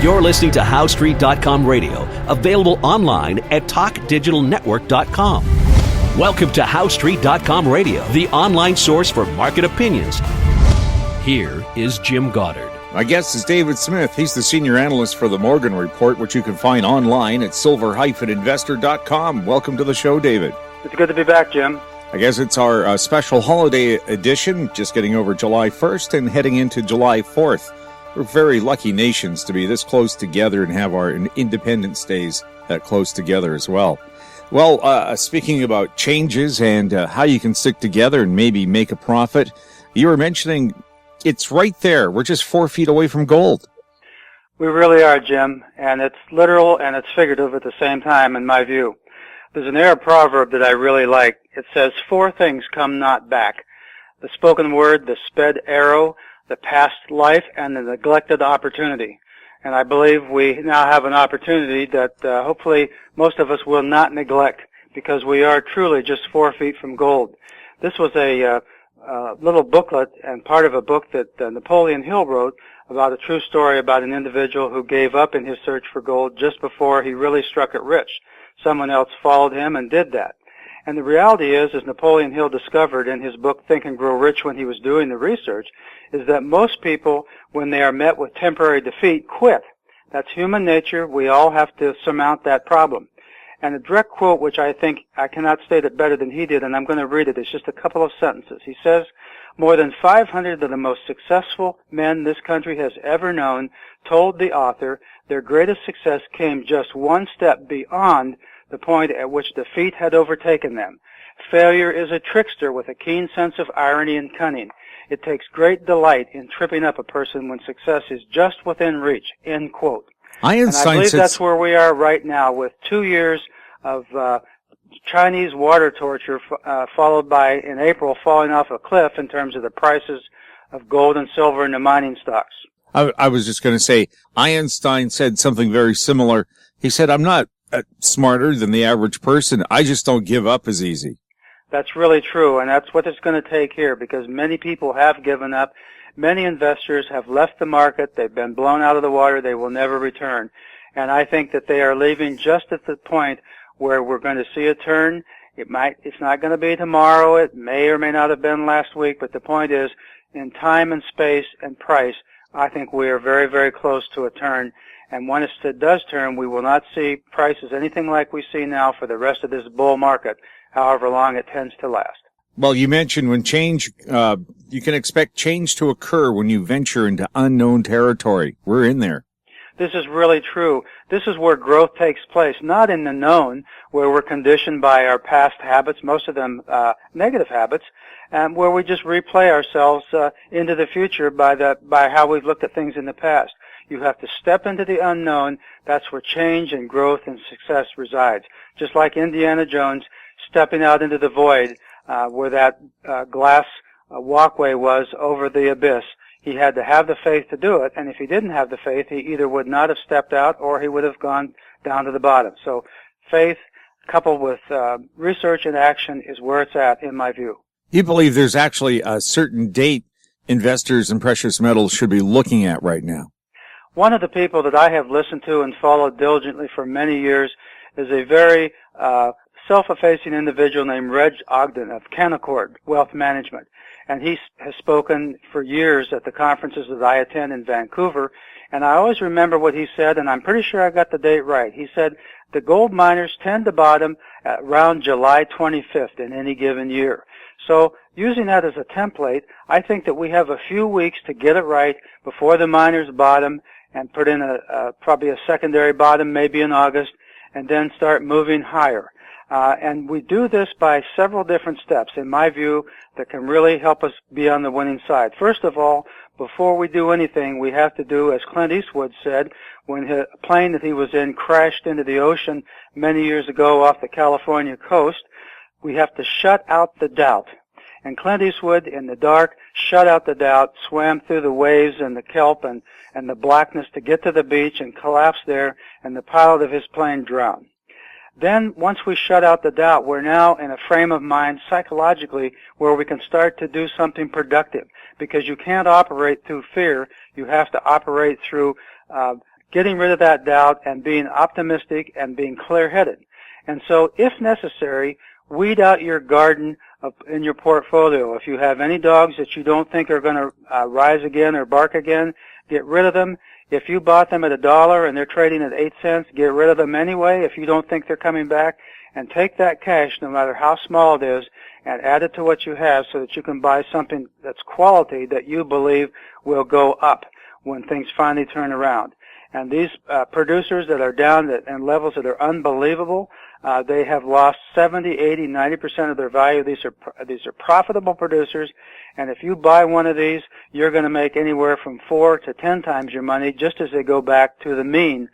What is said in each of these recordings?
You're listening to HowStreet.com radio, available online at TalkDigitalNetwork.com. Welcome to HowStreet.com radio, the online source for market opinions. Here is Jim Goddard. My guest is David Smith. He's the senior analyst for the Morgan Report, which you can find online at silver-investor.com. Welcome to the show, David. It's good to be back, Jim. I guess it's our special holiday edition, just getting over July 1st and heading into July 4th. We're very lucky nations to be this close together and have our Independence Days that close together as well. Well, speaking about changes and how you can stick together and maybe make a profit, you were mentioning it's right there. We're just 4 feet away from gold. We really are, Jim, and it's literal and it's figurative at the same time, in my view. There's an Arab proverb that I really like. It says, 4 things come not back: the spoken word, the sped arrow, the past life, and the neglected opportunity. And I believe we now have an opportunity that hopefully most of us will not neglect, because we are truly just 4 feet from gold. This was a little booklet and part of a book that Napoleon Hill wrote about a true story about an individual who gave up in his search for gold just before he really struck it rich. Someone else followed him and did that. And the reality is, as Napoleon Hill discovered in his book Think and Grow Rich when he was doing the research, is that most people, when they are met with temporary defeat, quit. That's human nature. We all have to surmount that problem. And a direct quote, which I think I cannot state it better than he did, and I'm going to read it. It's just a couple of sentences. He says, "More than 500 of the most successful men this country has ever known told the author their greatest success came just one step beyond the point at which defeat had overtaken them. Failure is a trickster with a keen sense of irony and cunning. It takes great delight in tripping up a person when success is just within reach," end quote. And I believe that's where we are right now, with 2 years of Chinese water torture, followed by, in April, falling off a cliff in terms of the prices of gold and silver in the mining stocks. I was just going to say, Einstein said something very similar. He said, "I'm not smarter than the average person. I just don't give up as easy." That's really true, and that's what it's going to take here, because many people have given up. Many investors have left the market. They've been blown out of the water. They will never return. And I think that they are leaving just at the point where we're going to see a turn. It's not going to be tomorrow. It may or may not have been last week, but the point is, in time and space and price, I think we are very, very close to a turn. And when it does turn, we will not see prices anything like we see now for the rest of this bull market, however long it tends to last. Well, you mentioned when change, you can expect change to occur when you venture into unknown territory. We're in there. This is really true. This is where growth takes place, not in the known, where we're conditioned by our past habits, most of them negative habits, and where we just replay ourselves into the future by how we've looked at things in the past. You have to step into the unknown. That's where change and growth and success resides. Just like Indiana Jones stepping out into the void where that glass walkway was over the abyss. He had to have the faith to do it, and if he didn't have the faith, he either would not have stepped out or he would have gone down to the bottom. So faith coupled with research and action is where it's at, in my view. You believe there's actually a certain date investors in precious metals should be looking at right now? One of the people that I have listened to and followed diligently for many years is a very self-effacing individual named Reg Ogden of Canaccord Wealth Management. And he has spoken for years at the conferences that I attend in Vancouver. And I always remember what he said, and I'm pretty sure I got the date right. He said the gold miners tend to bottom at around July 25th in any given year. So using that as a template, I think that we have a few weeks to get it right before the miners bottom and put in probably a secondary bottom, maybe in August, and then start moving higher. And we do this by several different steps, in my view, that can really help us be on the winning side. First of all, before we do anything, we have to do, as Clint Eastwood said, when a plane that he was in crashed into the ocean many years ago off the California coast, we have to shut out the doubt. And Clint Eastwood, in the dark, shut out the doubt, swam through the waves and the kelp and the blackness to get to the beach and collapsed there, and the pilot of his plane drowned. Then, once we shut out the doubt, we're now in a frame of mind psychologically where we can start to do something productive, because you can't operate through fear. You have to operate through getting rid of that doubt and being optimistic and being clear-headed. And so, if necessary, weed out your garden in your portfolio. If you have any dogs that you don't think are going to rise again or bark again, get rid of them. If you bought them at $1 and they're trading at 8 cents, get rid of them anyway if you don't think they're coming back, and take that cash, no matter how small it is, and add it to what you have so that you can buy something that's quality that you believe will go up when things finally turn around. And these producers that are down in levels that are unbelievable, they have lost 70, 80, 90% of their value. These are profitable producers, and if you buy one of these, you're going to make anywhere from 4 to 10 times your money just as they go back to the mean,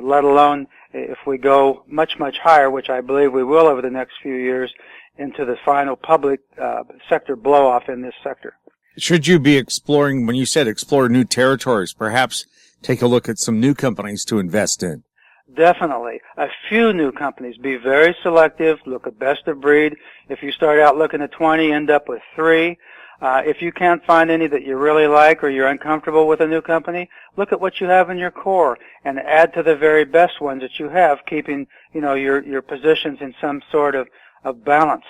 let alone if we go much, much higher, which I believe we will over the next few years, into the final public sector blow-off in this sector. Should you be exploring, when you said explore new territories, perhaps take a look at some new companies to invest in? Definitely. A few new companies. Be very selective. Look at best of breed. If you start out looking at 20, end up with 3. If you can't find any that you really like or you're uncomfortable with a new company, look at what you have in your core and add to the very best ones that you have, keeping, your positions in some sort of balance.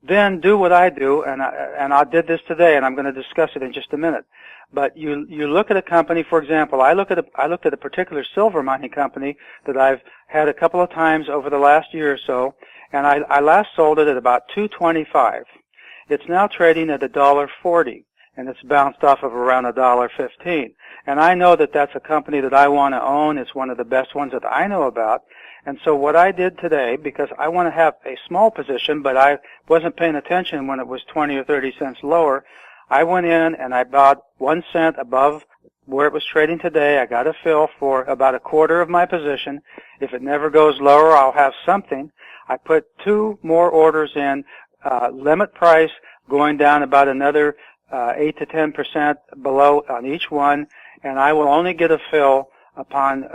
Then do what I do, and I did this today, and I'm going to discuss it in just a minute. But you look at a company, for example, I looked at a particular silver mining company that I've had a couple of times over the last year or so, and I last sold it at about $2.25. It's now trading at $1.40, and it's bounced off of around $1.15. And I know that that's a company that I want to own. It's one of the best ones that I know about. And so what I did today, because I want to have a small position, but I wasn't paying attention when it was 20 or 30 cents lower, I went in and I bought 1 cent above where it was trading today. I got a fill for about a quarter of my position. If it never goes lower, I'll have something. I put 2 more orders in, limit price going down about another 8 to 10% below on each one, and I will only get a fill upon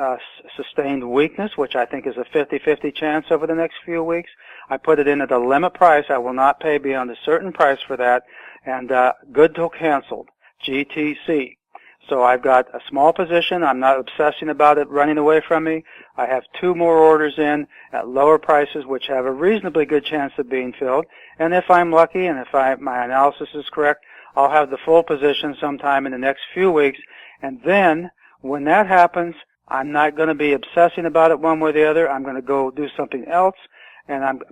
sustained weakness, which I think is a 50-50 chance over the next few weeks. I put it in at a limit price. I will not pay beyond a certain price for that, and good till canceled, GTC. So I've got a small position. I'm not obsessing about it running away from me. I have 2 more orders in at lower prices, which have a reasonably good chance of being filled. And if I'm lucky and if my analysis is correct, I'll have the full position sometime in the next few weeks. And then when that happens, I'm not going to be obsessing about it one way or the other. I'm going to go do something else,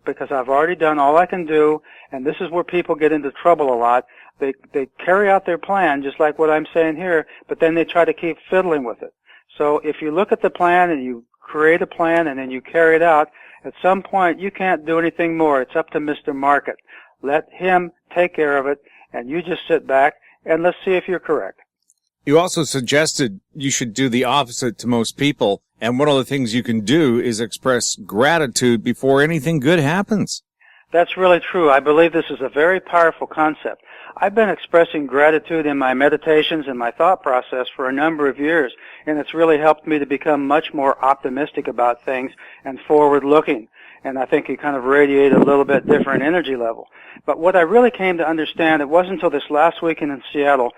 because I've already done all I can do, and this is where people get into trouble a lot. They carry out their plan, just like what I'm saying here, but then they try to keep fiddling with it. So if you look at the plan and you create a plan and then you carry it out, at some point you can't do anything more. It's up to Mr. Market. Let him take care of it, and you just sit back and let's see if you're correct. You also suggested you should do the opposite to most people, and one of the things you can do is express gratitude before anything good happens. That's really true. I believe this is a very powerful concept. I've been expressing gratitude in my meditations and my thought process for a number of years, and it's really helped me to become much more optimistic about things and forward-looking. And I think you kind of radiate a little bit different energy level. But what I really came to understand, it wasn't until this last weekend in Seattle,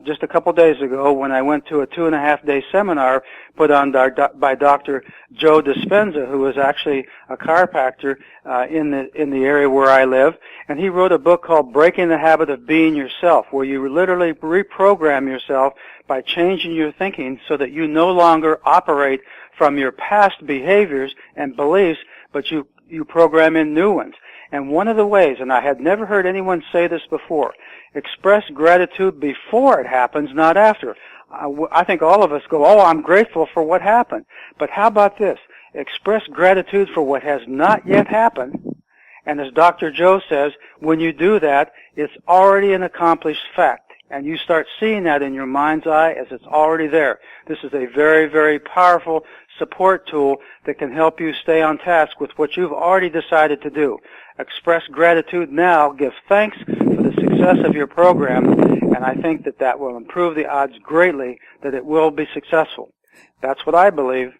just a couple days ago, when I went to a 2.5-day seminar put on by Dr. Joe Dispenza, who was actually a chiropractor in the area where I live, and he wrote a book called Breaking the Habit of Being Yourself, where you literally reprogram yourself by changing your thinking so that you no longer operate from your past behaviors and beliefs, but you program in new ones. And one of the ways, and I had never heard anyone say this before, express gratitude before it happens, not after. I think all of us go, oh, I'm grateful for what happened. But how about this? Express gratitude for what has not yet happened. And as Dr. Joe says, when you do that, it's already an accomplished fact. And you start seeing that in your mind's eye as it's already there. This is a very, very powerful support tool that can help you stay on task with what you've already decided to do. Express gratitude now. Give thanks for the success of your program, and I think that will improve the odds greatly that it will be successful. That's what I believe.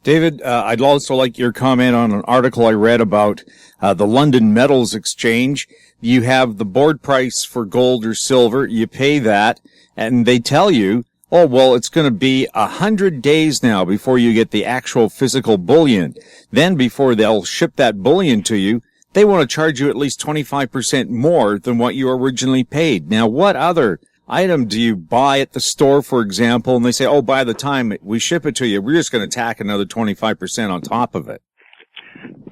David, I'd also like your comment on an article I read about the London Metals Exchange. You have the board price for gold or silver. You pay that, and they tell you Oh, well, it's going to be 100 days now before you get the actual physical bullion. Then before they'll ship that bullion to you, they want to charge you at least 25% more than what you originally paid. Now, what other item do you buy at the store, for example, and they say, oh, by the time we ship it to you, we're just going to tack another 25% on top of it?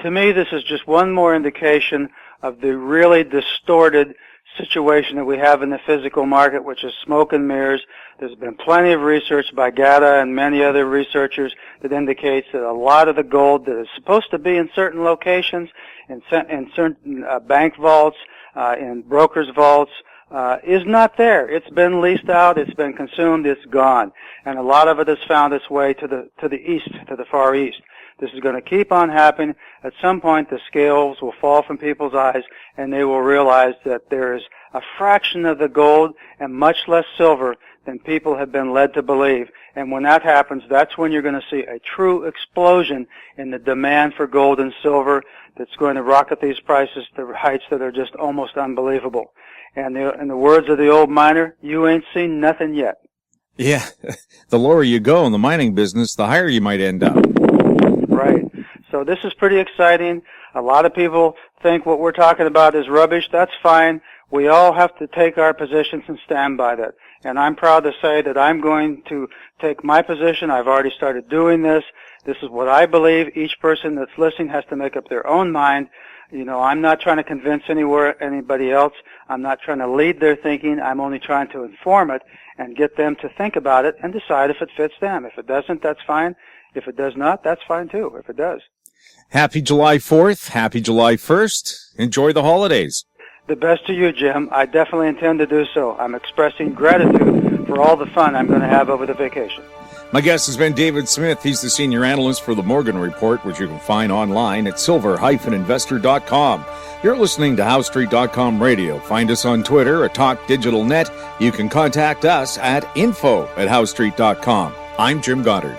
To me, this is just one more indication of the really distorted situation that we have in the physical market, which is smoke and mirrors. There's been plenty of research by GATA and many other researchers that indicates that a lot of the gold that is supposed to be in certain locations, in certain bank vaults, in brokers' vaults, is not there. It's been leased out, it's been consumed, it's gone. And a lot of it has found its way to the east, to the Far East. This is going to keep on happening. At some point, the scales will fall from people's eyes, and they will realize that there is a fraction of the gold and much less silver than people have been led to believe. And when that happens, that's when you're going to see a true explosion in the demand for gold and silver that's going to rocket these prices to heights that are just almost unbelievable. And in the words of the old miner, you ain't seen nothing yet. Yeah, the lower you go in the mining business, the higher you might end up. Right. So this is pretty exciting. A lot of people think what we're talking about is rubbish. That's fine. We all have to take our positions and stand by that. And I'm proud to say that I'm going to take my position. I've already started doing this. This is what I believe. Each person that's listening has to make up their own mind. You know, I'm not trying to convince anybody else. I'm not trying to lead their thinking. I'm only trying to inform it and get them to think about it and decide if it fits them. If it doesn't, that's fine. If it does not, that's fine too, if it does. Happy July 4th. Happy July 1st. Enjoy the holidays. The best to you, Jim. I definitely intend to do so. I'm expressing gratitude for all the fun I'm going to have over the vacation. My guest has been David Smith. He's the senior analyst for the Morgan Report, which you can find online at silver-investor.com. You're listening to HowStreet.com radio. Find us on Twitter at TalkDigitalNet. You can contact us at info@HowStreet.com. I'm Jim Goddard.